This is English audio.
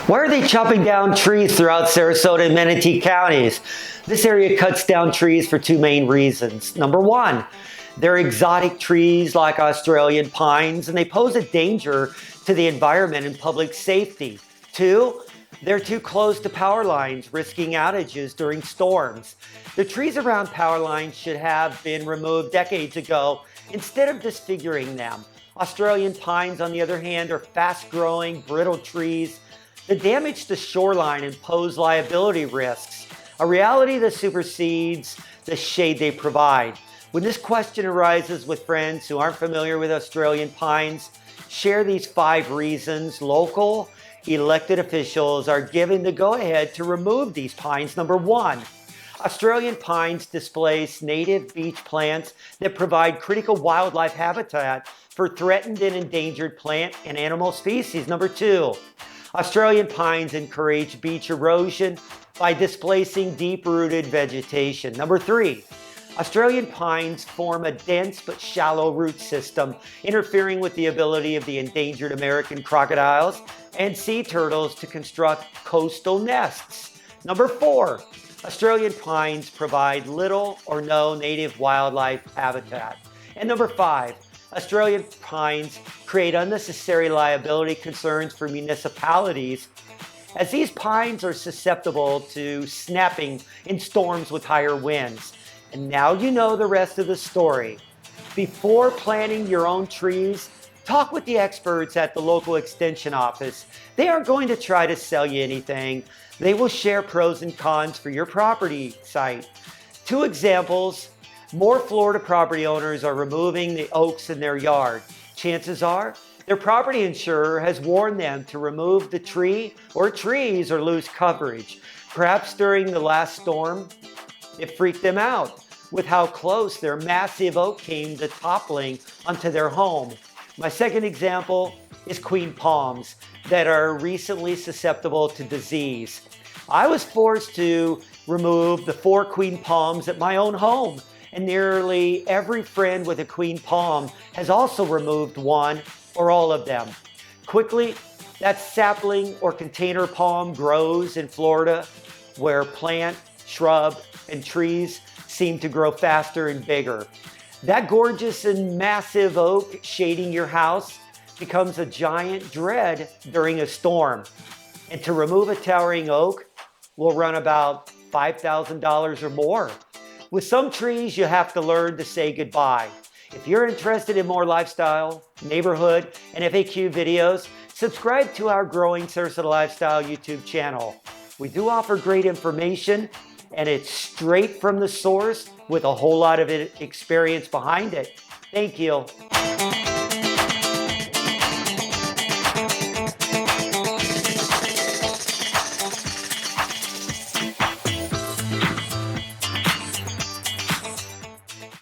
Why are they chopping down trees throughout Sarasota and Manatee counties? This area cuts down trees for two main reasons. Number one, they're exotic trees like Australian pines, and they pose a danger to the environment and public safety. Two, they're too close to power lines, risking outages during storms. The trees around power lines should have been removed decades ago instead of disfiguring them. Australian pines, on the other hand, are fast-growing, brittle trees that damage the shoreline and pose liability risks, a reality that supersedes the shade they provide. When this question arises with friends who aren't familiar with Australian pines, share these 5 reasons local elected officials are given the go-ahead to remove these pines. Number 1, Australian pines displace native beach plants that provide critical wildlife habitat for threatened and endangered plant and animal species. Number 2, Australian pines encourage beach erosion by displacing deep-rooted vegetation. Number 3, Australian pines form a dense but shallow root system, interfering with the ability of the endangered American crocodiles and sea turtles to construct coastal nests. Number 4, Australian pines provide little or no native wildlife habitat. And number 5, Australian pines create unnecessary liability concerns for municipalities, as these pines are susceptible to snapping in storms with higher winds. And now you know the rest of the story. Before planting your own trees, talk with the experts at the local extension office. They aren't going to try to sell you anything. They will share pros and cons for your property site. 2 examples. More Florida property owners are removing the oaks in their yard. Chances are their property insurer has warned them to remove the tree or trees or lose coverage. Perhaps during the last storm, it freaked them out with how close their massive oak came to toppling onto their home. My second example is queen palms that are recently susceptible to disease. I was forced to remove the 4 queen palms at my own home, and nearly every friend with a queen palm has also removed one or all of them. Quickly, that sapling or container palm grows in Florida, where plant, shrub, and trees seem to grow faster and bigger. That gorgeous and massive oak shading your house becomes a giant dread during a storm. And to remove a towering oak will run about $5,000 or more. With some trees, you have to learn to say goodbye. If you're interested in more lifestyle, neighborhood, and FAQ videos, subscribe to our growing Sarasota Lifestyle YouTube channel. We do offer great information, and it's straight from the source with a whole lot of experience behind it. Thank you.